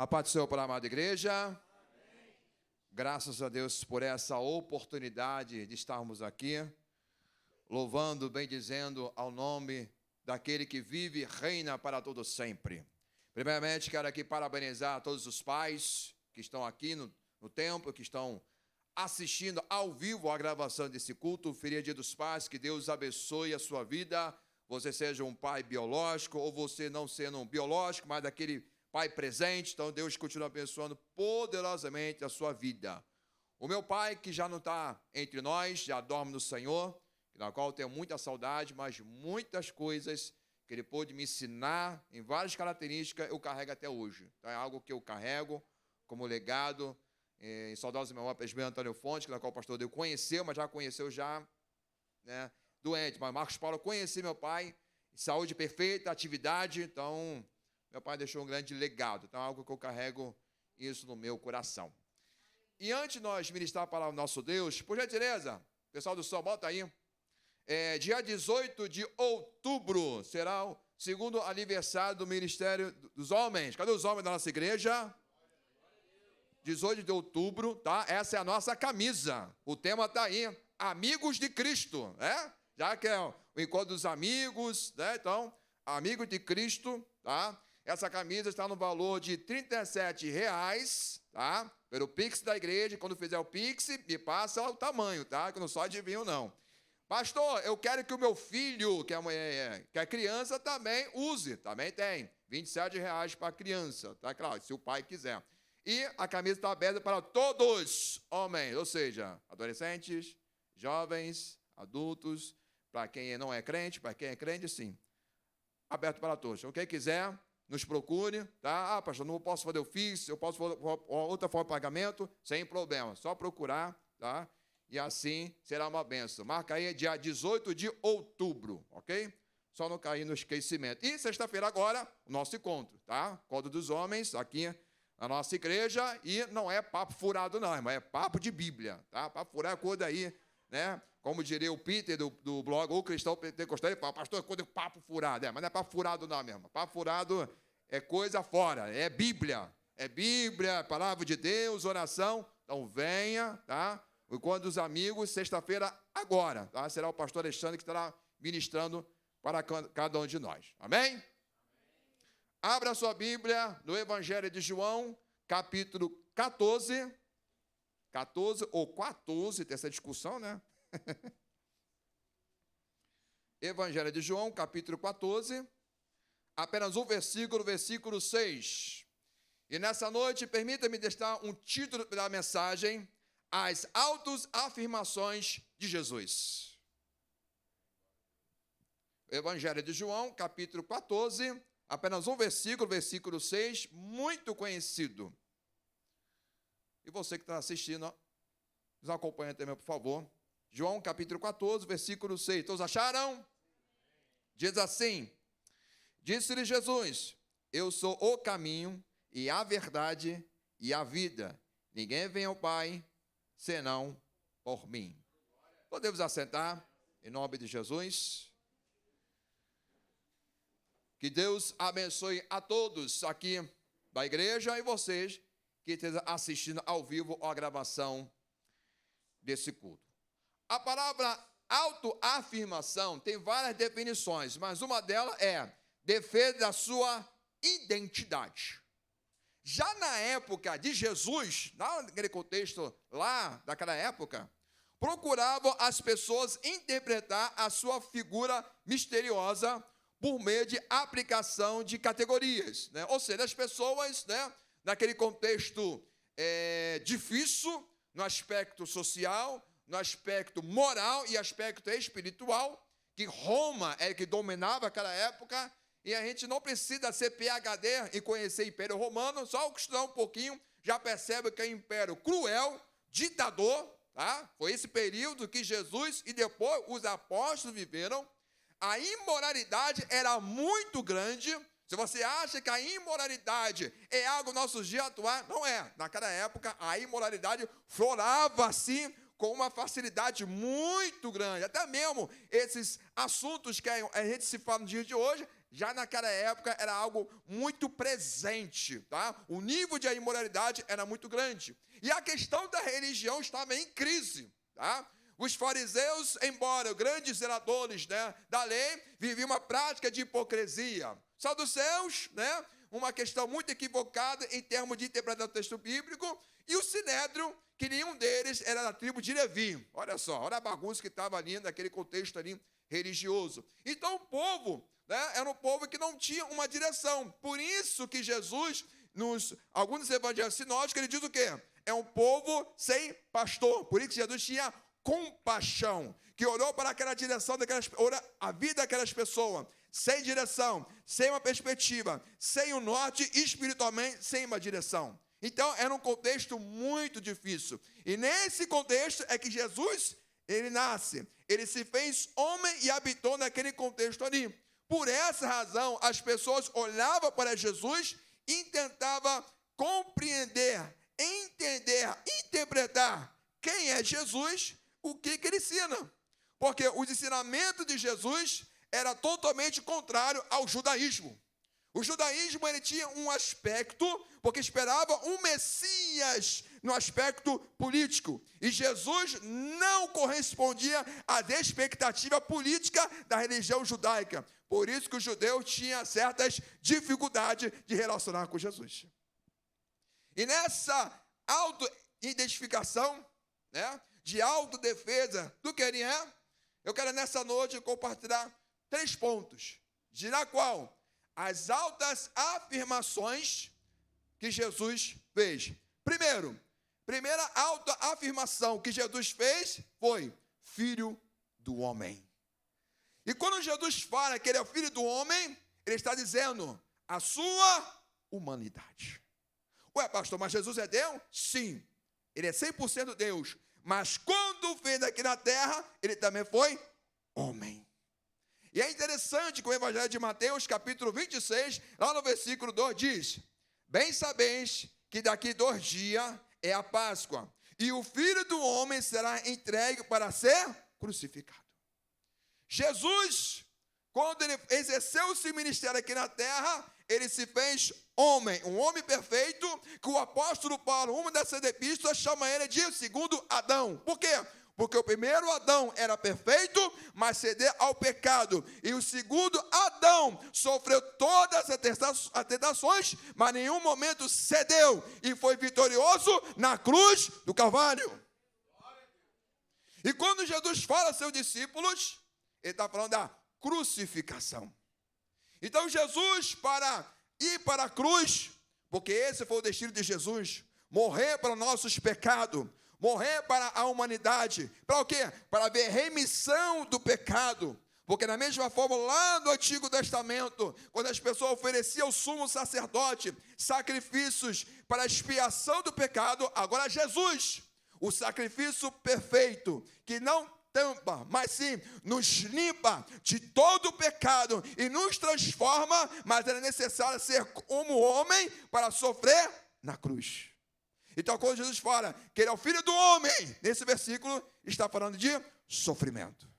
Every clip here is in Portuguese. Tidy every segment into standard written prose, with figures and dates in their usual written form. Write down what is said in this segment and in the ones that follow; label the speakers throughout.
Speaker 1: A paz do Senhor para a amada igreja. Amém. Graças a Deus por essa oportunidade de estarmos aqui, louvando, bendizendo ao nome daquele que vive e reina para todo sempre. Primeiramente, quero aqui parabenizar todos os pais que estão aqui no templo, que estão assistindo ao vivo a gravação desse culto, Feliz Dia dos Pais, que Deus abençoe a sua vida, você seja um pai biológico, ou você não sendo um biológico, mas daquele pai presente, então Deus continua abençoando poderosamente a sua vida. O meu pai, que já não está entre nós, já dorme no Senhor, na qual eu tenho muita saudade, mas muitas coisas que ele pôde me ensinar, em várias características, eu carrego até hoje. Então é algo que eu carrego como legado, em saudosa memória, presbítero Antônio Fontes, na qual o pastor Deus conheceu, mas já conheceu né, doente. Mas Marcos Paulo conheci meu pai, saúde perfeita, atividade, então meu pai deixou um grande legado. Então é algo que eu carrego isso no meu coração. E antes de nós ministrar a palavra do nosso Deus, por gentileza, pessoal do som, bota aí. Dia 18 de outubro será o segundo aniversário do Ministério dos Homens. Cadê os homens da nossa igreja? 18 de outubro, tá? Essa é a nossa camisa. O tema está aí, Amigos de Cristo, né? Já que é o encontro dos amigos, né? Então, Amigos de Cristo, tá? Essa camisa está no valor de R$ 37,00, tá? Pelo Pix da igreja. Quando fizer o Pix, me passa o tamanho, tá? Que eu não sou adivinho, não. Pastor, eu quero que o meu filho, que é criança, também use. Também tem. R$ 27,00 para a criança, tá? Claro, se o pai quiser. E a camisa está aberta para todos, homens, ou seja, adolescentes, jovens, adultos, para quem não é crente, para quem é crente, sim. Aberto para todos. Então, quem quiser, nos procure, tá? Ah, pastor, não posso fazer o Pix, eu posso fazer outra forma de pagamento, sem problema. Só procurar, tá? E assim será uma bênção. Marca aí, dia 18 de outubro, ok? Só não cair no esquecimento. E sexta-feira agora, o nosso encontro, tá? Encontro dos homens, aqui na nossa igreja. E não é papo furado não, irmão, é papo de Bíblia, tá? Papo furado é coisa aí, né? Como diria o Peter do blog O Cristão Pentecostal, ele fala, pastor, é coisa de papo furado. Mas não é papo furado não, meu irmão. Papo furado é coisa fora, é Bíblia. É Bíblia, palavra de Deus, oração. Então venha, tá? O encontro dos amigos, sexta-feira agora, tá? Será o pastor Alexandre que estará ministrando para cada um de nós. Amém? Abra sua Bíblia no Evangelho de João, capítulo 14. 14 ou 14, tem essa discussão, né? Evangelho de João, capítulo 14. Apenas um versículo, versículo 6. E nessa noite, permita-me deixar um título da mensagem: As autoafirmações de Jesus. Evangelho de João, capítulo 14, apenas um versículo, versículo 6, muito conhecido. E você que está assistindo, nos acompanha também, por favor. João, capítulo 14, versículo 6. Todos acharam? Diz assim: Disse-lhe Jesus, eu sou o caminho e a verdade e a vida. Ninguém vem ao Pai senão por mim. Podemos assentar, em nome de Jesus. Que Deus abençoe a todos aqui da igreja e vocês que estão assistindo ao vivo a gravação desse culto. A palavra autoafirmação tem várias definições, mas uma delas é defesa da sua identidade. Já na época de Jesus, naquele contexto lá daquela época, procuravam as pessoas interpretar a sua figura misteriosa por meio de aplicação de categorias, né? Ou seja, as pessoas, né, naquele contexto difícil, no aspecto social, no aspecto moral e aspecto espiritual, que Roma era que dominava aquela época, e a gente não precisa ser PhD e conhecer o Império Romano, só estudar um pouquinho, já percebe que é um império cruel, ditador, tá? Foi esse período que Jesus e depois os apóstolos viveram. A imoralidade era muito grande. Se você acha que a imoralidade é algo nos nossos dias atuais, não é. Naquela época, a imoralidade florava assim, com uma facilidade muito grande. Até mesmo esses assuntos que a gente se fala no dia de hoje, já naquela época era algo muito presente, tá? O nível de imoralidade era muito grande. E a questão da religião estava em crise, tá? Os fariseus, embora grandes zeladores, né, da lei, viviam uma prática de hipocrisia. Saduceus, né, uma questão muito equivocada em termos de interpretar o texto bíblico, e o Sinédrio, que nenhum deles era da tribo de Levi. Olha só, olha a bagunça que estava ali naquele contexto ali religioso. Então o povo, né, era um povo que não tinha uma direção. Por isso que Jesus, alguns evangelhos sinóticos, ele diz o quê? É um povo sem pastor. Por isso que Jesus tinha compaixão, que olhou para aquela direção, a vida daquelas pessoas, sem direção, sem uma perspectiva, sem um norte, espiritualmente, sem uma direção. Então, era um contexto muito difícil. E nesse contexto é que Jesus, ele nasce. Ele se fez homem e habitou naquele contexto ali. Por essa razão, as pessoas olhavam para Jesus e tentavam compreender, entender, interpretar quem é Jesus, o que ele ensina. Porque o ensinamento de Jesus era totalmente contrário ao judaísmo. O judaísmo, ele tinha um aspecto, porque esperava um Messias no aspecto político. E Jesus não correspondia à expectativa política da religião judaica. Por isso que o judeu tinha certas dificuldades de relacionar com Jesus. E nessa auto-identificação, né, de autodefesa do que ele é, eu quero nessa noite compartilhar 3 pontos, de na qual as altas afirmações que Jesus fez. Primeira alta afirmação que Jesus fez foi filho do homem. E quando Jesus fala que ele é o filho do homem, ele está dizendo a sua humanidade. Ué, pastor, mas Jesus é Deus? Sim, ele é 100% Deus. Mas quando veio aqui na terra, ele também foi homem. E é interessante que o Evangelho de Mateus, capítulo 26, lá no versículo 2, diz: bem sabeis que daqui 2 dias é a Páscoa, e o Filho do Homem será entregue para ser crucificado. Jesus, quando ele exerceu o seu ministério aqui na terra, ele se fez homem, um homem perfeito, que o apóstolo Paulo, uma dessas epístolas, chama ele de segundo Adão. Por quê? Porque o primeiro Adão era perfeito, mas cedeu ao pecado. E o segundo Adão sofreu todas as tentações, mas em nenhum momento cedeu. E foi vitorioso na cruz do Calvário. E quando Jesus fala aos seus discípulos, ele está falando da crucificação. Então Jesus, para ir para a cruz, porque esse foi o destino de Jesus, morrer para nossos pecados, morrer para a humanidade. Para o quê? Para haver remissão do pecado. Porque da mesma forma, lá no Antigo Testamento, quando as pessoas ofereciam ao sumo sacerdote sacrifícios para a expiação do pecado, agora Jesus, o sacrifício perfeito, que não tampa, mas sim nos limpa de todo o pecado e nos transforma, mas era necessário ser como homem para sofrer na cruz. Então, quando Jesus fala que ele é o filho do homem, nesse versículo está falando de sofrimento.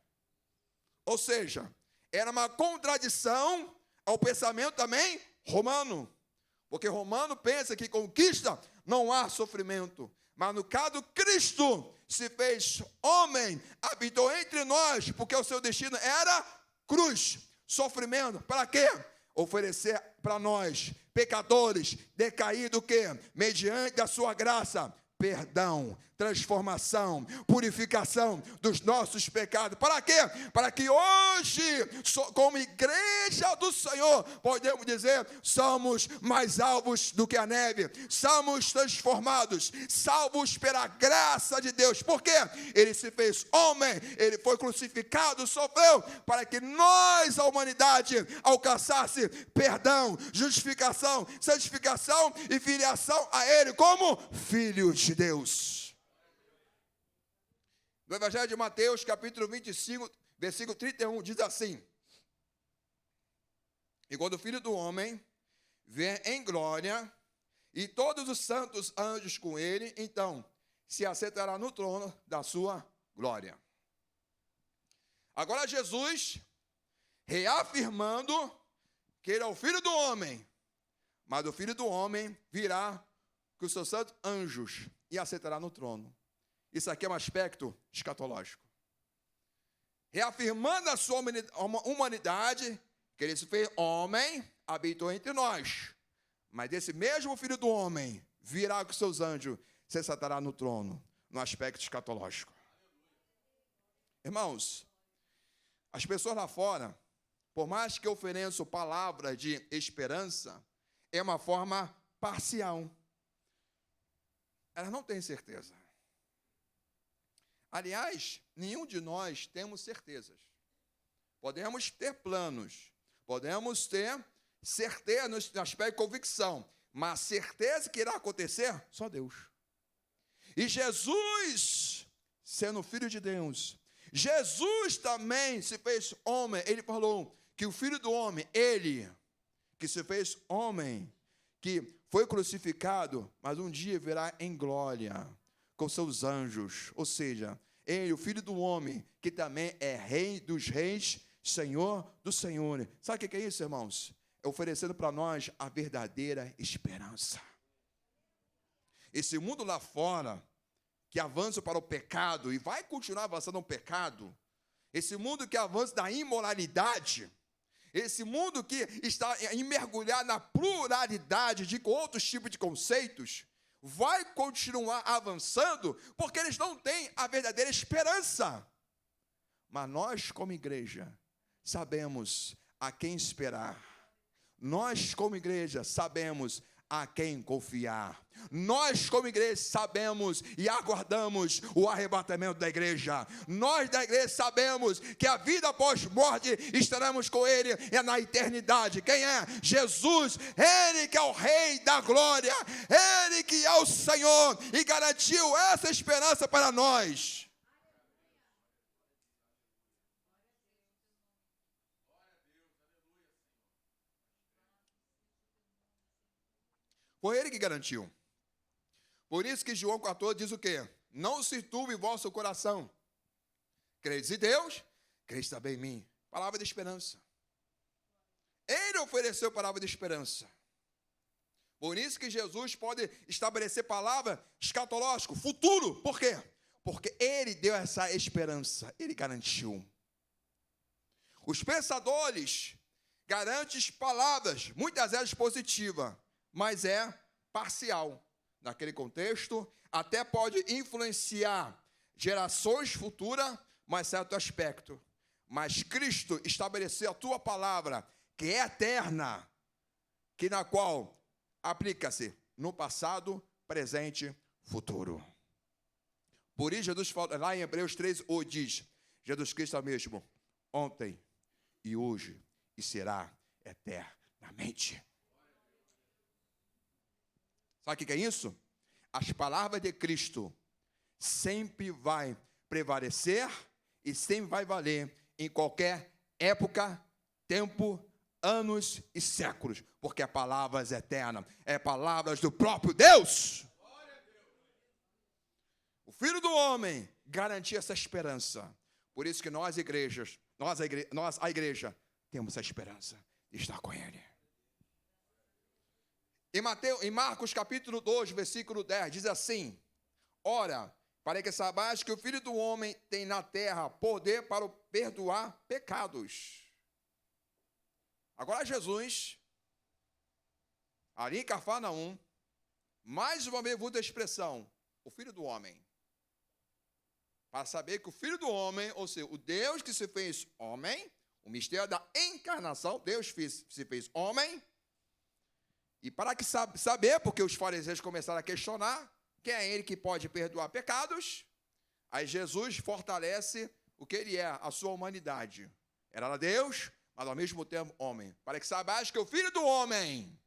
Speaker 1: Ou seja, era uma contradição ao pensamento também romano. Porque romano pensa que conquista não há sofrimento. Mas no caso, Cristo se fez homem, habitou entre nós, porque o seu destino era cruz, sofrimento. Para quê? Oferecer para nós, pecadores, decaídos, o quê? Mediante a sua graça, perdão, transformação, purificação dos nossos pecados. Para quê? Para que hoje, como igreja do Senhor, podemos dizer, somos mais alvos do que a neve, somos transformados, salvos pela graça de Deus. Por quê? Ele se fez homem, ele foi crucificado, sofreu, para que nós, a humanidade, alcançasse perdão, justificação, santificação e filiação a ele como filhos de Deus. No Evangelho de Mateus, capítulo 25, versículo 31, diz assim: e quando o Filho do Homem vier em glória, e todos os santos anjos com ele, então se assentará no trono da sua glória. Agora Jesus, reafirmando que ele é o Filho do homem, mas o Filho do homem virá com os seus santos anjos e assentará no trono. Isso aqui é um aspecto escatológico. Reafirmando a sua humanidade, que ele se fez homem, habitou entre nós. Mas esse mesmo Filho do homem virá com seus anjos, se sentará no trono, no aspecto escatológico. Irmãos, as pessoas lá fora, por mais que ofereçam palavras de esperança, é uma forma parcial. Elas não têm certeza. Aliás, nenhum de nós temos certezas. Podemos ter planos, podemos ter certeza no aspecto de convicção, mas certeza que irá acontecer, só Deus. E Jesus, sendo Filho de Deus, Jesus também se fez homem. Ele falou que o Filho do homem, ele que se fez homem, que foi crucificado, mas um dia virá em glória com seus anjos. Ou seja, ele, o Filho do homem, que também é Rei dos reis, Senhor dos senhores. Sabe o que é isso, irmãos? É oferecendo para nós a verdadeira esperança. Esse mundo lá fora, que avança para o pecado e vai continuar avançando no pecado, esse mundo que avança da imoralidade, esse mundo que está mergulhado na pluralidade de outros tipos de conceitos, vai continuar avançando porque eles não têm a verdadeira esperança. Mas nós, como igreja, sabemos a quem esperar. Nós, como igreja, sabemos a quem confiar. Nós, como igreja, sabemos e aguardamos o arrebatamento da igreja. Nós da igreja sabemos que a vida após morte estaremos com Ele na eternidade. Quem é? Jesus, Ele que é o Rei da glória, Ele que é o Senhor e garantiu essa esperança para nós. Foi Ele que garantiu. Por isso que João 14 diz o quê? Não se turbe vosso coração. Credes em Deus, credes também em mim. Palavra de esperança. Ele ofereceu palavra de esperança. Por isso que Jesus pode estabelecer palavra escatológica, futuro. Por quê? Porque Ele deu essa esperança. Ele garantiu. Os pensadores garantem palavras, muitas vezes positivas, mas é parcial. Naquele contexto, até pode influenciar gerações futuras, mas certo aspecto. Mas Cristo estabeleceu a tua palavra, que é eterna, que na qual aplica-se no passado, presente, futuro. Por isso, Jesus fala, lá em Hebreus 13:8 diz, Jesus Cristo é o mesmo, ontem e hoje, e será eternamente. Sabe o que é isso? As palavras de Cristo sempre vai prevalecer e sempre vai valer em qualquer época, tempo, anos e séculos, porque é palavras eternas, é palavras do próprio Deus. O Filho do homem garantia essa esperança. Por isso que nós, igrejas, nós, a igreja, temos a esperança de estar com Ele. Em Marcos capítulo 2, versículo 10, diz assim, ora, para que saibais que o Filho do homem tem na terra poder para perdoar pecados. Agora Jesus, ali em Cafarnaum, mais uma vez usa a expressão, o Filho do homem. Para saber que o Filho do homem, ou seja, o Deus que se fez homem, o mistério da encarnação, Deus se fez homem. E para que saber, porque os fariseus começaram a questionar, quem é Ele que pode perdoar pecados? Aí Jesus fortalece o que Ele é, a sua humanidade. Era Deus, mas ao mesmo tempo homem. Para que saibais que o Filho do homem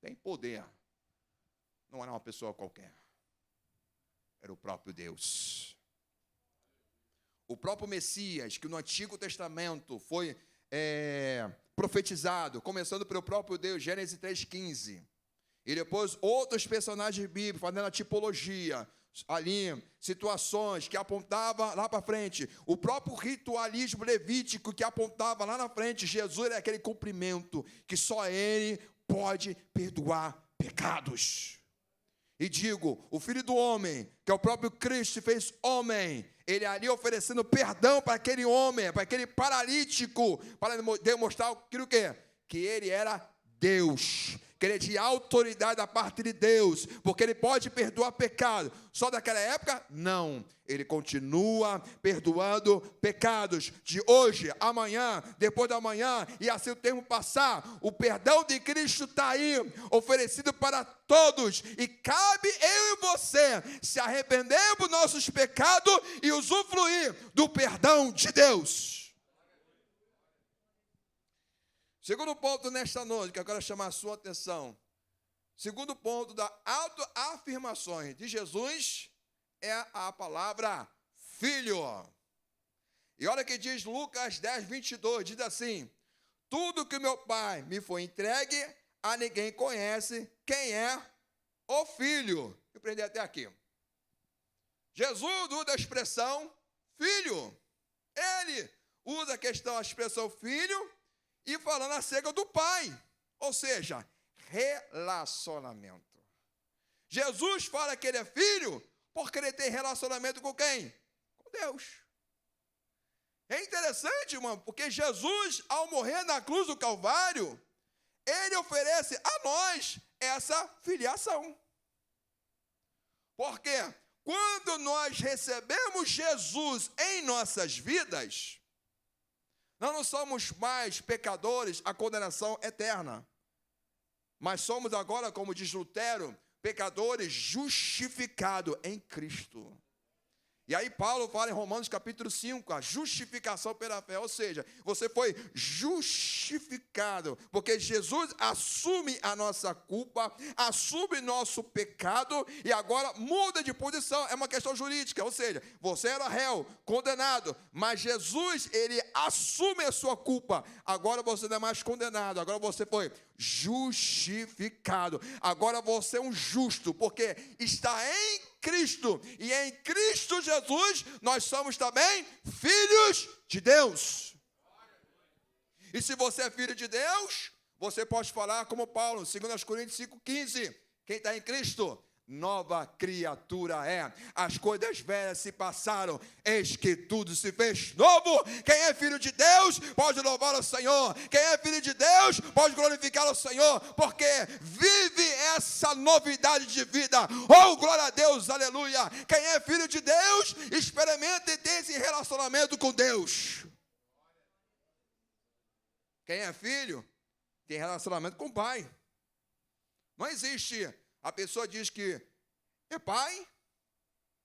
Speaker 1: tem poder. Não era uma pessoa qualquer. Era o próprio Deus. O próprio Messias, que no Antigo Testamento foi profetizado, começando pelo próprio Deus, Gênesis 3,15. E depois outros personagens bíblicos, fazendo a tipologia ali situações que apontavam lá para frente. O próprio ritualismo levítico que apontava lá na frente. Jesus é aquele cumprimento que só Ele pode perdoar pecados. E digo, o Filho do Homem, que é o próprio Cristo, se fez homem, ele ali oferecendo perdão para aquele homem, para aquele paralítico, para demonstrar aquilo que ele era Deus, que ele tinha autoridade da parte de Deus, porque ele pode perdoar pecado. Só daquela época? Não. Ele continua perdoando pecados de hoje, amanhã, depois da manhã, e assim o tempo passar. O perdão de Cristo está aí, oferecido para todos, e cabe eu e você se arrepender dos nossos pecados e usufruir do perdão de Deus. Segundo ponto nesta noite, que eu quero chamar a sua atenção. Segundo ponto da autoafirmações de Jesus é a palavra filho. E olha que diz Lucas 10, 22, diz assim: tudo que meu Pai me foi entregue, a ninguém conhece quem é o filho. Eu aprendi até aqui. Jesus usa a expressão filho. Ele usa a expressão filho, e falando acerca do Pai, ou seja, relacionamento. Jesus fala que ele é filho porque ele tem relacionamento com quem? Com Deus. É interessante, irmão, porque Jesus, ao morrer na cruz do Calvário, ele oferece a nós essa filiação. Porque quando nós recebemos Jesus em nossas vidas, nós não somos mais pecadores à condenação eterna, mas somos agora, como diz Lutero, pecadores justificados em Cristo. E aí Paulo fala em Romanos capítulo 5, a justificação pela fé, ou seja, você foi justificado, porque Jesus assume a nossa culpa, assume nosso pecado, e agora muda de posição, é uma questão jurídica, ou seja, você era réu, condenado, mas Jesus, ele assume a sua culpa, agora você não é mais condenado, agora você foi justificado, agora você é um justo, porque está em Cristo, e em Cristo Jesus nós somos também filhos de Deus. E se você é filho de Deus, você pode falar como Paulo, 2 Coríntios 5,15, quem está em Cristo, nova criatura é. As coisas velhas se passaram, eis que tudo se fez novo. Quem é filho de Deus pode louvar o Senhor. Quem é filho de Deus pode glorificar o Senhor, porque vive essa novidade de vida. Oh, glória a Deus, aleluia. Quem é filho de Deus experimenta e tem esse relacionamento com Deus. Quem é filho tem relacionamento com o Pai. Não existe. A pessoa diz que é pai,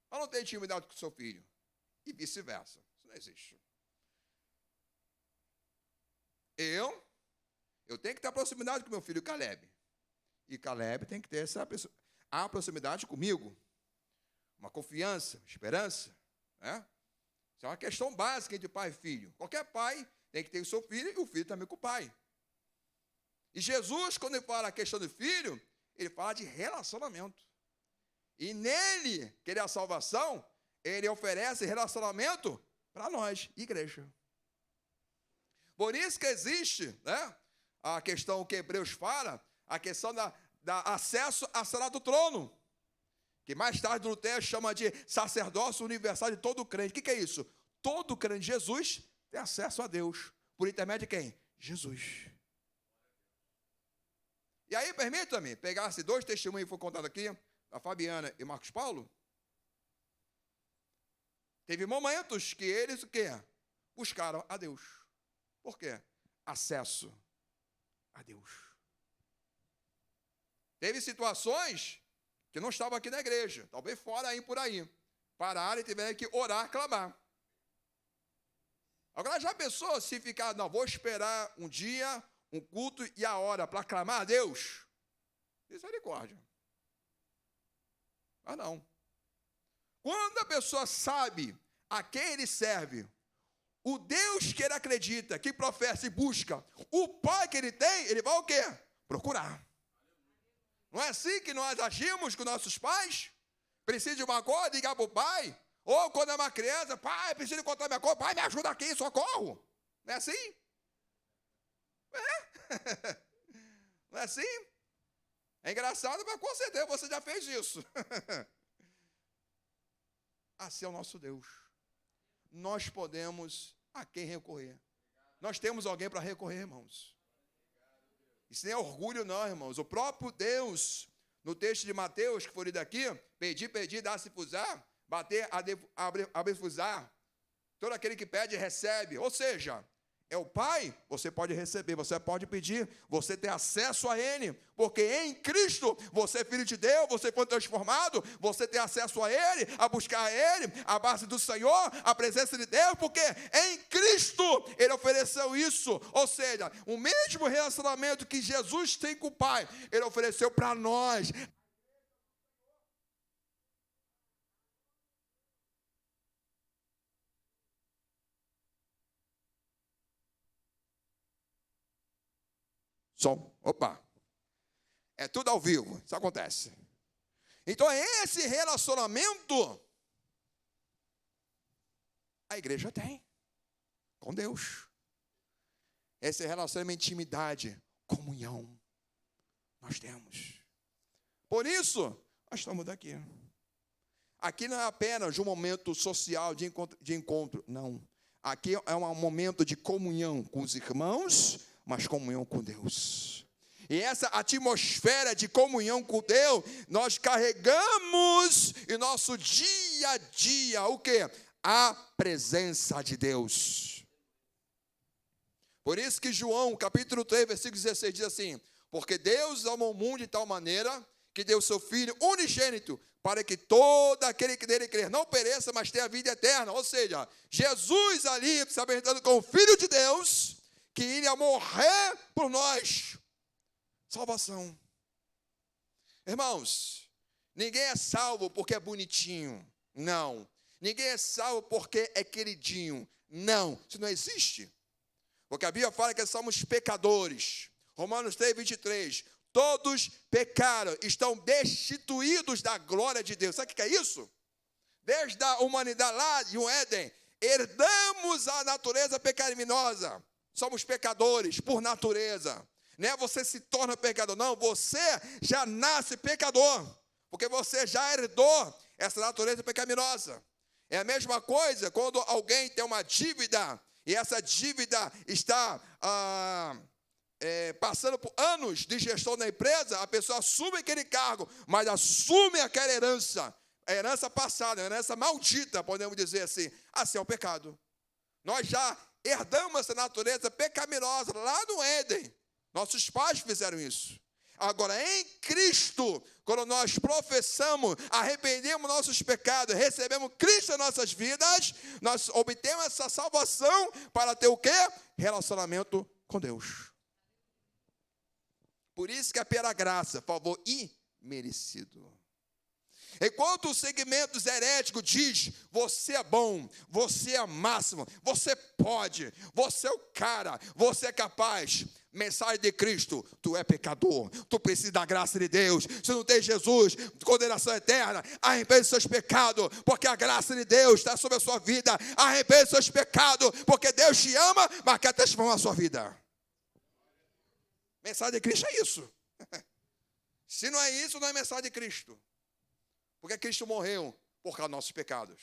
Speaker 1: mas não tem intimidade com o seu filho. E vice-versa. Isso não existe. Eu tenho que ter proximidade com meu filho Caleb. E Caleb tem que ter a proximidade comigo. Uma confiança, uma esperança. Né? Isso é uma questão básica entre pai e filho. Qualquer pai tem que ter o seu filho e o filho também com o pai. E Jesus, quando ele fala a questão do filho, ele fala de relacionamento. E nele, que ele é a salvação, ele oferece relacionamento para nós, igreja. Por isso que existe, né, a questão que Hebreus fala, a questão da acesso à sala do trono, que mais tarde Lutero chama de sacerdócio universal de todo crente. O que é isso? Todo crente de Jesus tem acesso a Deus. Por intermédio de quem? Jesus. E aí, permita-me, pegasse 2 testemunhos que foram contados aqui, a Fabiana e Marcos Paulo. Teve momentos que eles, o quê? Buscaram a Deus. Por quê? Acesso a Deus. Teve situações que não estavam aqui na igreja, talvez fora aí por aí. Pararam e tiveram que orar, clamar. Agora, já pensou se ficar, não, vou esperar um dia, um culto e a hora para clamar a Deus? Misericórdia. Mas não. Quando a pessoa sabe a quem ele serve, o Deus que ele acredita, que professa e busca, o Pai que ele tem, ele vai o quê? Procurar. Não é assim que nós agimos com nossos pais? Precisa de uma coisa, ligar para o pai. Ou quando é uma criança, pai, preciso encontrar minha coisa. Pai, me ajuda aqui, socorro. Não é assim? Não é assim? É engraçado, mas com certeza você já fez isso. Assim é o nosso Deus. Nós podemos a quem recorrer. Nós temos alguém para recorrer, irmãos. Isso nem é orgulho, não, irmãos. O próprio Deus, no texto de Mateus, que foi lido aqui, pedir, dá-se-fusar, bater, abrir-fusar. Todo aquele que pede, recebe. Ou seja, é o Pai, você pode receber, você pode pedir, você tem acesso a Ele, porque em Cristo, você é filho de Deus, você foi transformado, você tem acesso a Ele, a buscar a Ele, a base do Senhor, a presença de Deus, porque em Cristo Ele ofereceu isso, ou seja, o mesmo relacionamento que Jesus tem com o Pai, Ele ofereceu para nós. Som, opa, é tudo ao vivo, isso acontece. Então esse relacionamento a igreja tem com Deus. Esse relacionamento de intimidade, comunhão, nós temos. Por isso, nós estamos aqui. Aqui não é apenas um momento social de encontro, não. Aqui é um momento de comunhão com os irmãos, mas comunhão com Deus. E essa atmosfera de comunhão com Deus, nós carregamos em nosso dia a dia, o quê? A presença de Deus. Por isso que João, capítulo 3, versículo 16, diz assim: porque Deus amou o mundo de tal maneira que deu o seu Filho unigênito, para que todo aquele que nele crer não pereça, mas tenha vida eterna. Ou seja, Jesus ali se apresentando como Filho de Deus, que iria morrer por nós. Salvação. Irmãos, ninguém é salvo porque é bonitinho. Não. Ninguém é salvo porque é queridinho. Não. Isso não existe. Porque a Bíblia fala que somos pecadores. Romanos 3, 23. Todos pecaram, estão destituídos da glória de Deus. Sabe o que é isso? Desde a humanidade lá de um Éden, herdamos a natureza pecaminosa. Somos pecadores por natureza. Não é você se torna pecador, não. Você já nasce pecador, porque você já herdou essa natureza pecaminosa. É a mesma coisa quando alguém tem uma dívida, e essa dívida está passando por anos de gestão da empresa, a pessoa assume aquele cargo, mas assume aquela herança, a herança passada, a herança maldita, podemos dizer assim. Assim é o pecado. Nós já herdamos essa natureza pecaminosa lá no Éden. Nossos pais fizeram isso. Agora, em Cristo, quando nós professamos, arrependemos nossos pecados, recebemos Cristo em nossas vidas, nós obtemos essa salvação para ter o quê? Relacionamento com Deus. Por isso que é pela graça, favor imerecido. Enquanto o segmento herético diz, você é bom, você é máximo, você pode, você é o cara, você é capaz. Mensagem de Cristo: tu é pecador, tu precisa da graça de Deus. Se não tem Jesus, condenação eterna. Arrepende dos seus pecados, porque a graça de Deus está sobre a sua vida. Arrepende dos seus pecados, porque Deus te ama, mas quer transformar a sua vida. Mensagem de Cristo é isso. Se não é isso, não é mensagem de Cristo. Porque Cristo morreu por causa dos nossos pecados.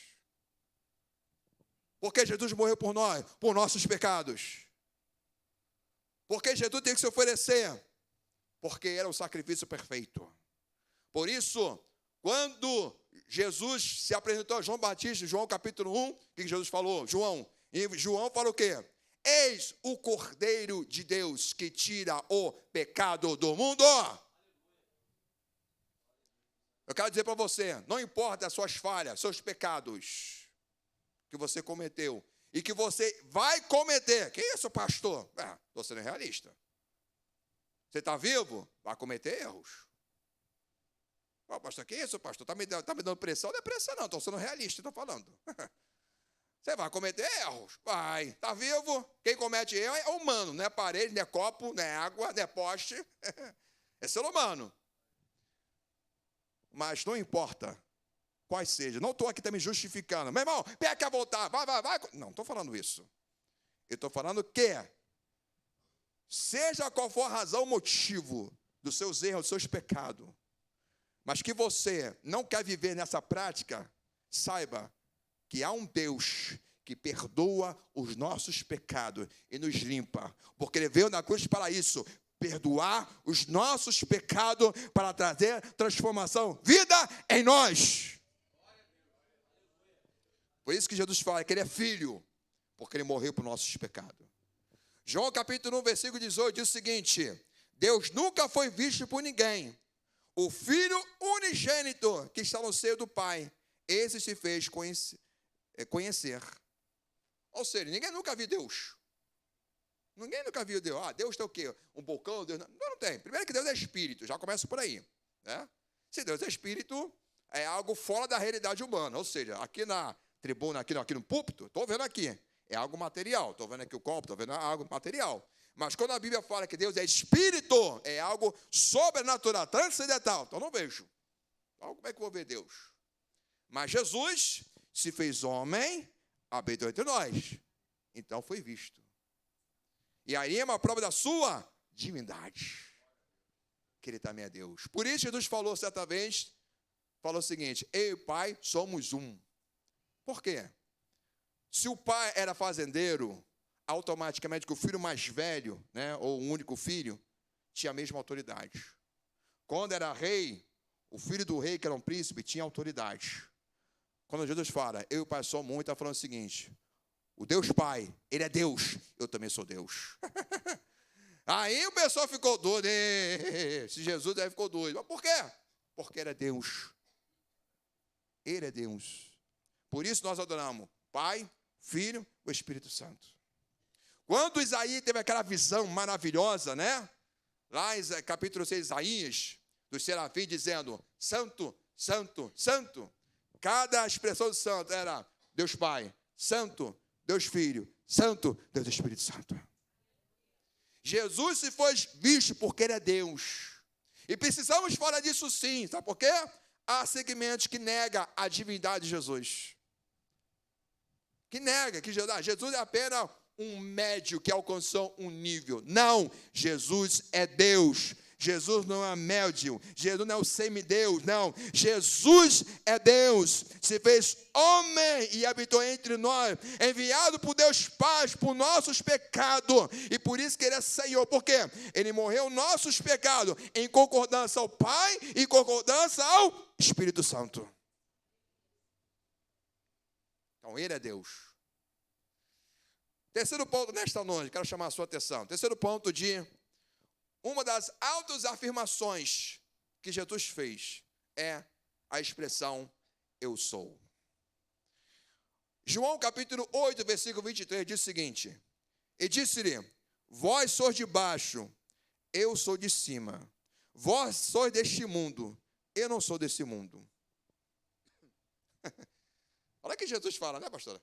Speaker 1: Porque Jesus morreu por nós, por nossos pecados. Porque Jesus tem que se oferecer. Porque era o sacrifício perfeito. Por isso, quando Jesus se apresentou a João Batista, João capítulo 1, o que Jesus falou? E João falou o quê? Eis o Cordeiro de Deus que tira o pecado do mundo. Eu quero dizer para você, não importa as suas falhas, seus pecados que você cometeu e que você vai cometer. Que isso, pastor? Estou sendo realista. Você está vivo? Vai cometer erros. Pastor, que isso, pastor? Está me dando pressão? Não é pressão, não. Estou sendo realista, estou falando. Você vai cometer erros? Vai. Está vivo? Quem comete erro é humano. Não é parede, não é copo, não é água, não é poste. É ser humano. Mas não importa quais sejam. Não estou aqui também justificando. Meu irmão, peca a voltar, vai. Não estou falando isso. Eu estou falando que, seja qual for a razão, o motivo dos seus erros, dos seus pecados, mas que você não quer viver nessa prática, saiba que há um Deus que perdoa os nossos pecados e nos limpa, porque Ele veio na cruz para isso, perdoar os nossos pecados para trazer transformação, vida em nós. Por isso que Jesus fala que Ele é filho, porque Ele morreu por nossos pecados. João capítulo 1, versículo 18 diz o seguinte: Deus nunca foi visto por ninguém. O Filho unigênito que está no seio do Pai, esse se fez conhecer. Ou seja, ninguém nunca viu Deus. Ninguém nunca viu Deus. Deus tem o quê? Um bocão? Deus não tem. Primeiro que Deus é espírito, já começa por aí. Né? Se Deus é espírito, é algo fora da realidade humana. Ou seja, aqui na tribuna, aqui no púlpito, estou vendo aqui. É algo material. Estou vendo aqui o copo, estou vendo algo material. Mas quando a Bíblia fala que Deus é espírito, é algo sobrenatural, transcendental. Então não vejo. Então como é que eu vou ver Deus? Mas Jesus se fez homem, habitou entre nós. Então foi visto. E aí é uma prova da sua divindade. Que Ele também é Deus. Por isso Jesus falou certa vez, falou o seguinte: eu e o Pai somos um. Por quê? Se o pai era fazendeiro, automaticamente o filho mais velho, né, ou o único filho, tinha a mesma autoridade. Quando era rei, o filho do rei, que era um príncipe, tinha autoridade. Quando Jesus fala, eu e o Pai somos um, ele está falando o seguinte: o Deus Pai, Ele é Deus, eu também sou Deus. Aí o pessoal ficou doido. Se Jesus aí ficou doido. Mas por quê? Porque Ele é Deus. Ele é Deus. Por isso nós adoramos Pai, Filho, o Espírito Santo. Quando Isaías teve aquela visão maravilhosa, né? Lá em capítulo 6, Isaías, dos serafins, dizendo: Santo, Santo, Santo. Cada expressão de santo era Deus Pai, Santo, Deus Filho, Santo, Deus Espírito Santo. Jesus se foi visto porque Ele é Deus. E precisamos falar disso sim. Sabe por quê? Há segmentos que negam a divindade de Jesus. Que nega que Jesus é apenas um médio que alcançou um nível. Não, Jesus é Deus. Jesus não é médium, Jesus não é o semideus, não. Jesus é Deus, se fez homem e habitou entre nós, enviado por Deus Pai, por nossos pecados, e por isso que Ele é Senhor. Por quê? Ele morreu nossos pecados, em concordância ao Pai e concordância ao Espírito Santo. Então, Ele é Deus. Terceiro ponto nesta noite, quero chamar a sua atenção. Terceiro ponto de uma das autoafirmações que Jesus fez é a expressão eu sou. João capítulo 8, versículo 23 diz o seguinte: e disse-lhe, vós sois de baixo, eu sou de cima. Vós sois deste mundo, eu não sou desse mundo. Olha o que Jesus fala, né, pastora?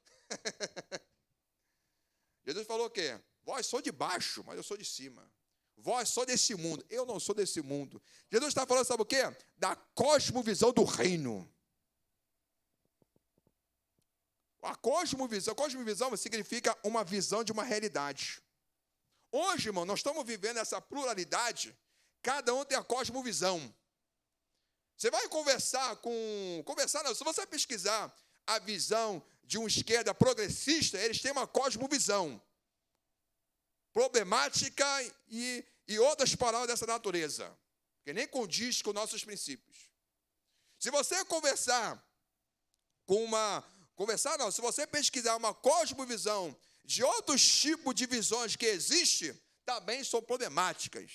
Speaker 1: Jesus falou o quê? Vós sois de baixo, mas eu sou de cima. Vós sois desse mundo, eu não sou desse mundo. Jesus está falando, sabe o quê? Da cosmovisão do reino. A cosmovisão significa uma visão de uma realidade. Hoje, irmão, nós estamos vivendo essa pluralidade, cada um tem a cosmovisão. Você vai se você pesquisar a visão de uma esquerda progressista, eles têm uma cosmovisão problemática e outras palavras dessa natureza, que nem condiz com nossos princípios. Se você se você pesquisar uma cosmovisão de outros tipos de visões que existem, também são problemáticas.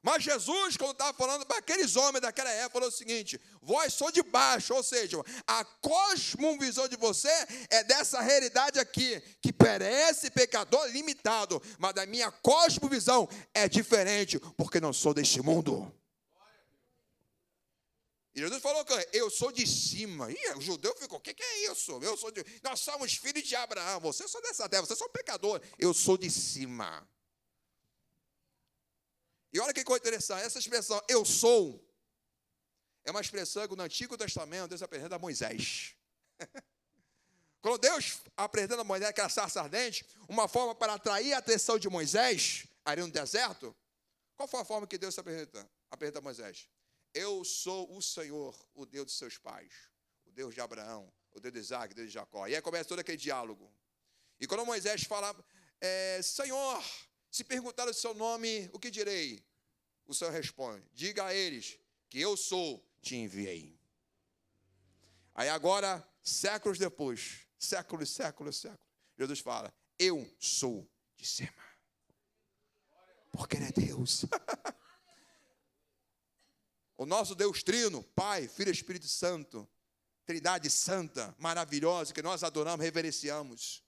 Speaker 1: Mas Jesus, quando estava falando para aqueles homens daquela época, falou o seguinte: vós sois de baixo, ou seja, a cosmovisão de você é dessa realidade aqui, que perece pecador limitado, mas a minha cosmovisão é diferente, porque não sou deste mundo. E Jesus falou que eu sou de cima. E o judeu ficou, o que é isso? Nós somos filhos de Abraão, vocês são dessa terra, vocês são pecadores. Eu sou de cima. E olha que coisa interessante, essa expressão, eu sou, é uma expressão que no Antigo Testamento Deus apresenta a Moisés. Quando Deus apresenta a Moisés aquela sarça ardente, uma forma para atrair a atenção de Moisés, ali no deserto, qual foi a forma que Deus apresenta a Moisés? Eu sou o Senhor, o Deus de seus pais, o Deus de Abraão, o Deus de Isaac, o Deus de Jacó. E aí começa todo aquele diálogo. E quando Moisés fala, Senhor, se perguntar o seu nome, o que direi? O Senhor responde, diga a eles que eu sou, te enviei. Aí agora, séculos depois, séculos, Jesus fala, eu sou de cima. Porque Ele é Deus. O nosso Deus trino, Pai, Filho e Espírito Santo, Trindade Santa, maravilhosa, que nós adoramos, reverenciamos.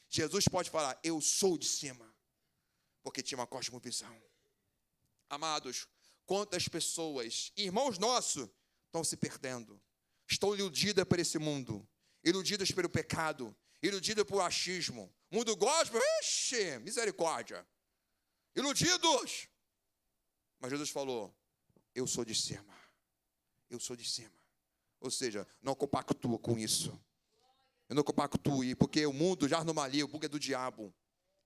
Speaker 1: Jesus pode falar, eu sou de cima, porque tinha uma cosmovisão. Amados, quantas pessoas, irmãos nossos, estão se perdendo, estão iludidas por esse mundo, iludidas pelo pecado, iludidas por achismo. Mundo gospel, misericórdia. Iludidos. Mas Jesus falou, eu sou de cima. Eu sou de cima. Ou seja, não compactua com isso. Eu não compactuo, porque o mundo já não malia, o bugo é do diabo.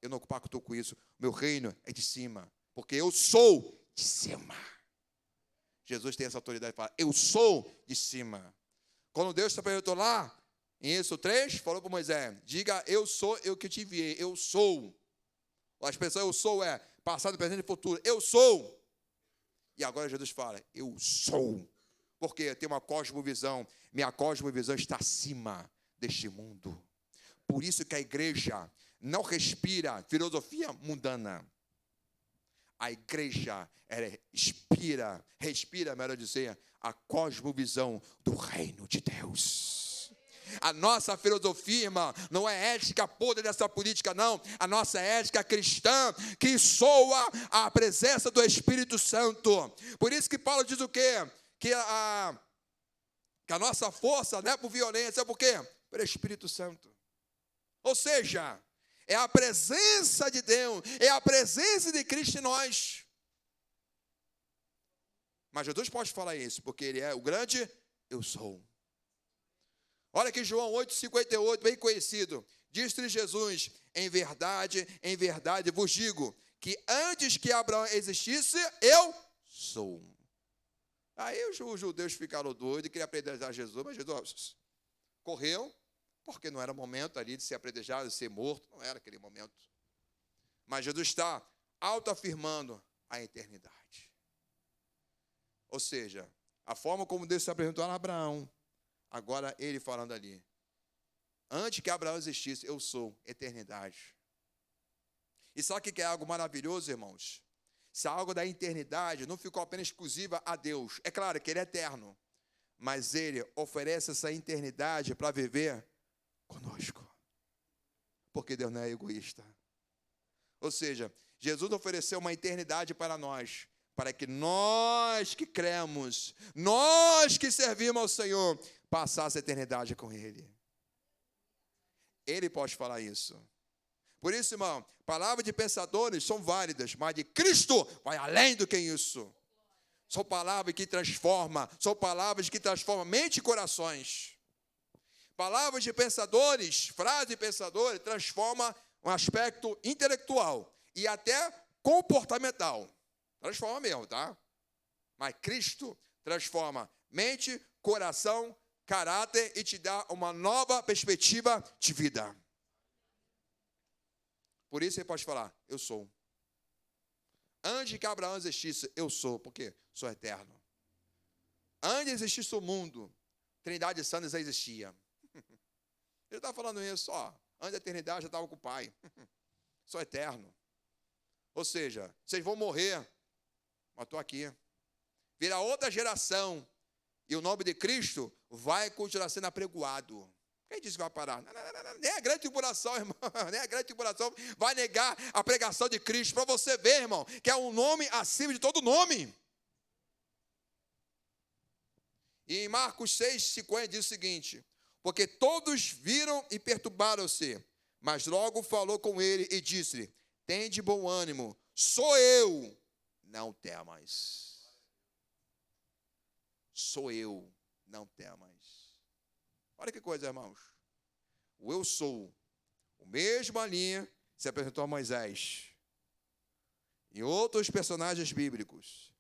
Speaker 1: Eu não compactuo com isso. Meu reino é de cima, porque eu sou de cima. Jesus tem essa autoridade para falar, eu sou de cima. Quando Deus se apresentou lá, em Êxodo 3, falou para Moisés, diga, eu sou, eu que te enviei, eu sou. A expressão eu sou é passado, presente e futuro. Eu sou. E agora Jesus fala, eu sou. Porque tem uma cosmovisão. Minha cosmovisão está acima deste mundo. Por isso que a igreja não respira filosofia mundana. A igreja, ela respira, melhor dizer, a cosmovisão do reino de Deus. A nossa filosofia, irmã, não é ética podre dessa política, não. A nossa ética cristã, que soa a presença do Espírito Santo. Por isso que Paulo diz o quê? Que a nossa força não é por violência, é por quê? Pelo Espírito Santo. Ou seja, é a presença de Deus, é a presença de Cristo em nós. Mas Jesus pode falar isso, porque Ele é o grande eu sou. Olha aqui João 8,58, bem conhecido. Diz-lhe Jesus, em verdade vos digo, que antes que Abraão existisse, eu sou. Aí os judeus ficaram doidos e queriam apedrejar Jesus, mas Jesus correu, porque não era momento ali de ser apedrejado, de ser morto, não era aquele momento. Mas Jesus está autoafirmando a eternidade. Ou seja, a forma como Deus se apresentou a Abraão, agora ele falando ali, antes que Abraão existisse, eu sou, eternidade. E sabe o que é algo maravilhoso, irmãos? Se algo da eternidade não ficou apenas exclusiva a Deus, é claro que Ele é eterno, mas Ele oferece essa eternidade para viver conosco, porque Deus não é egoísta. Ou seja, Jesus ofereceu uma eternidade para nós, para que nós que cremos, nós que servimos ao Senhor, passasse a eternidade com Ele. Ele pode falar isso. Por isso, irmão, palavras de pensadores são válidas, mas de Cristo vai além do que isso. São palavras que transformam, mente e corações. Palavras de pensadores, frases de pensadores, transformam um aspecto intelectual e até comportamental. Transforma mesmo, tá? Mas Cristo transforma mente, coração, caráter e te dá uma nova perspectiva de vida. Por isso ele pode falar, eu sou. Antes que Abraão existisse, eu sou, porque sou eterno. Antes de existisse o mundo, Trindade Santa já existia. Ele está falando isso, antes da eternidade eu já estava com o Pai. Sou eterno. Ou seja, vocês vão morrer, mas estou aqui. Virá outra geração, e o nome de Cristo vai continuar sendo apregoado. Quem disse que vai parar? Não, nem a grande tribulação, irmão, nem a grande tribulação vai negar a pregação de Cristo. Para você ver, irmão, que é um nome acima de todo nome. E em Marcos 6,50 diz o seguinte, porque todos viram e perturbaram-se, mas logo falou com ele e disse-lhe, tende bom ânimo, sou eu, não temas. sou eu, não temas. Olha que coisa, irmãos. O eu sou, o mesmo ali se apresentou a Moisés. E outros personagens bíblicos,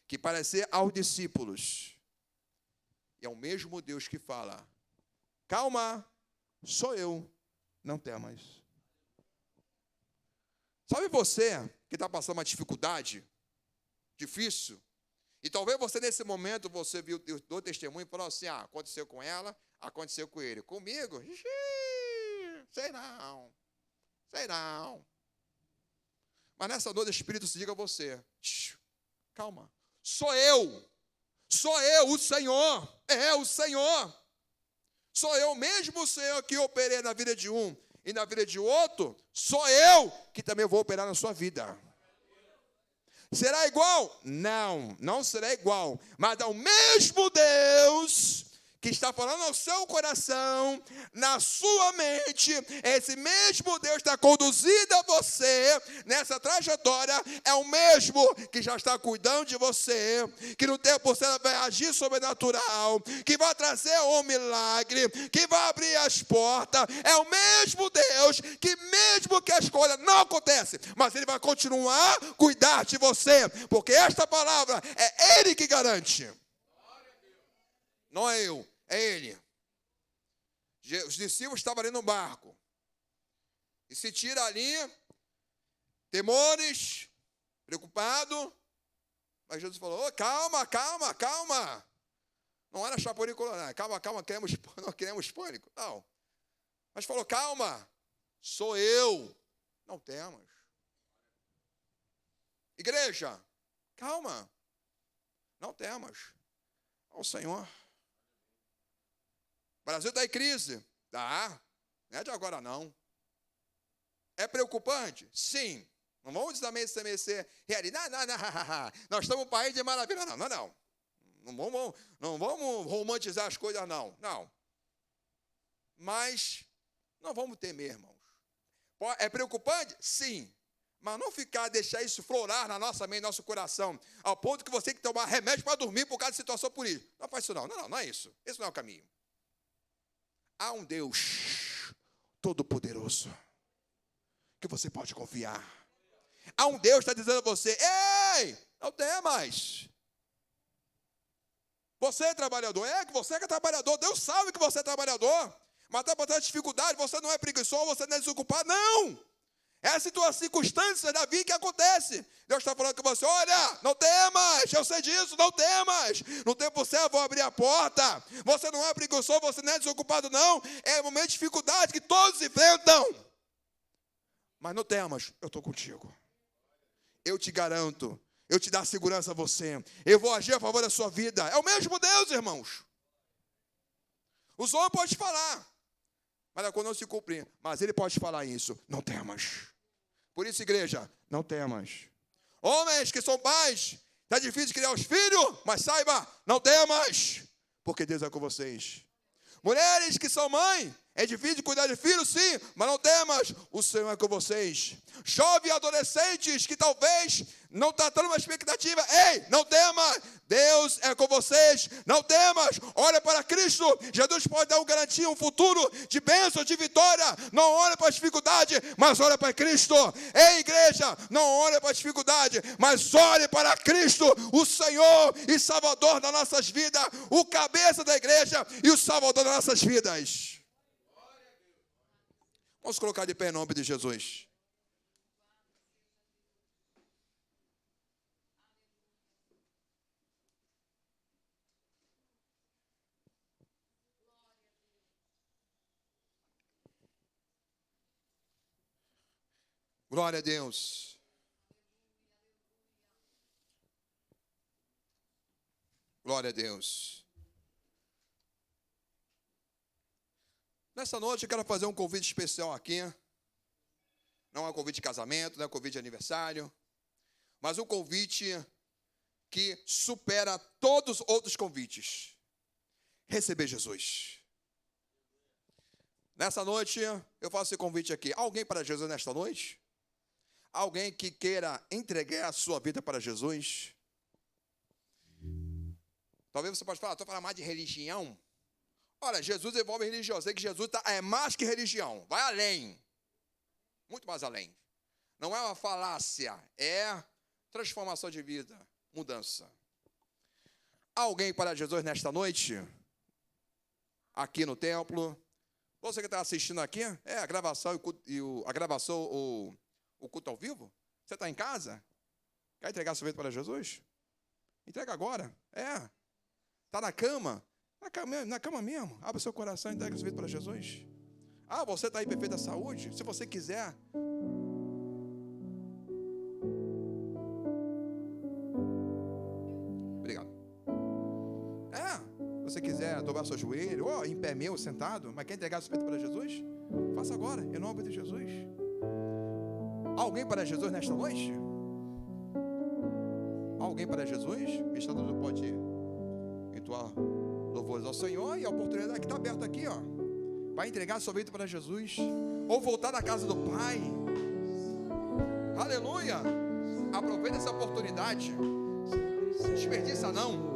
Speaker 1: que parecer aos discípulos. E é o mesmo Deus que fala, calma, sou eu, não temas. Sabe você que está passando uma dificuldade difícil? E talvez você nesse momento, você viu o testemunho e falou assim, aconteceu com ela, aconteceu com ele. Comigo? Sei não. Mas nessa noite o Espírito se diga a você, calma, sou eu, o Senhor, o Senhor. Sou eu mesmo, o Senhor, que operei na vida de um e na vida de outro, sou eu que também vou operar na sua vida. Será igual? Não, não será igual. Mas é o mesmo Deus que está falando ao seu coração, na sua mente, esse mesmo Deus está conduzindo a você nessa trajetória, é o mesmo que já está cuidando de você, que no tempo você vai agir sobrenatural, que vai trazer um milagre, que vai abrir as portas, é o mesmo Deus que mesmo que a escolha não acontece, mas Ele vai continuar a cuidar de você, porque esta palavra é Ele que garante, não é eu. É Ele. Os discípulos estavam ali no barco. E se tira ali, temores, preocupado. Mas Jesus falou, calma. Não era chapurico, não. Calma, não queremos pânico. Não. Mas falou, calma, sou eu. Não temas. Igreja, calma. Não temas. Ao Senhor. O Brasil está em crise. Tá. Não é de agora, não. É preocupante? Sim. Não vamos também ser realidade. Não. Nós estamos um país de maravilha. Não. Não vamos romantizar as coisas, não. Não. Mas não vamos temer, irmãos. É preocupante? Sim. Mas não deixar isso florar na nossa mente, no nosso coração, ao ponto que você tem que tomar remédio para dormir por causa de situação por isso. Não faz isso, não. Não é isso. Esse não é o caminho. Há um Deus todo-poderoso que você pode confiar. Há um Deus que está dizendo a você, ei, não temas. Você é trabalhador. Que você que é trabalhador. Deus sabe que você é trabalhador. Mas está passando dificuldade, você não é preguiçoso, você não é desocupado. Não! É a circunstância da vida que acontece. Deus está falando com você, olha, não temas, eu sei disso, não temas. No tempo certo eu vou abrir a porta. Você não é preguiçoso, você não é desocupado, não. É um momento de dificuldade que todos enfrentam. Mas não temas, eu estou contigo. Eu te garanto, eu te dar segurança a você. Eu vou agir a favor da sua vida. É o mesmo Deus, irmãos. Os homens podem falar, mas quando não se cumprir. Mas Ele pode falar isso, não temas. Por isso, igreja, não temas. Homens que são pais, está difícil criar os filhos, mas saiba, não temas, porque Deus é com vocês. Mulheres que são mães, é difícil cuidar de filhos, sim, mas não temas, o Senhor é com vocês. Jovens adolescentes que talvez não está dando uma expectativa, ei, não temas, Deus é com vocês, não temas, olha para Cristo, Jesus pode dar uma garantia, um futuro de bênção, de vitória, não olha para a dificuldade, mas olha para Cristo. Ei, igreja, não olha para a dificuldade, mas olhe para Cristo, o Senhor e Salvador das nossas vidas, o cabeça da igreja e o Salvador das nossas vidas. Vamos colocar de pé em nome de Jesus. Glória a Deus. Glória a Deus. Nessa noite eu quero fazer um convite especial aqui. Não é um convite de casamento, não é um convite de aniversário, mas um convite que supera todos os outros convites. Receber Jesus. Nessa noite eu faço esse convite aqui. Alguém para Jesus nesta noite? Alguém que queira entregar a sua vida para Jesus? Talvez você pode falar, estou falando mais de religião. Olha, Jesus envolve religião. Eu sei que Jesus é mais que religião. Vai além. Muito mais além. Não é uma falácia, é transformação de vida, mudança. Alguém para Jesus nesta noite? Aqui no templo. Você que está assistindo aqui, a gravação o culto ao vivo? Você está em casa? Quer entregar sua vida para Jesus? Entrega agora. Está na cama? Na cama mesmo. Abre seu coração e entrega sua vida para Jesus. Você está aí em perfeita saúde? Se você quiser. Obrigado. Se você quiser dobrar seu joelho, ou em pé mesmo, sentado, mas quer entregar sua vida para Jesus? Faça agora, em nome de Jesus. Alguém para Jesus nesta noite? Alguém para Jesus? O estado pode entoar louvores ao Senhor, e a oportunidade que está aberta aqui, vai entregar sua vida para Jesus, ou voltar na casa do Pai. Aleluia! Aproveita essa oportunidade. Desperdiça não.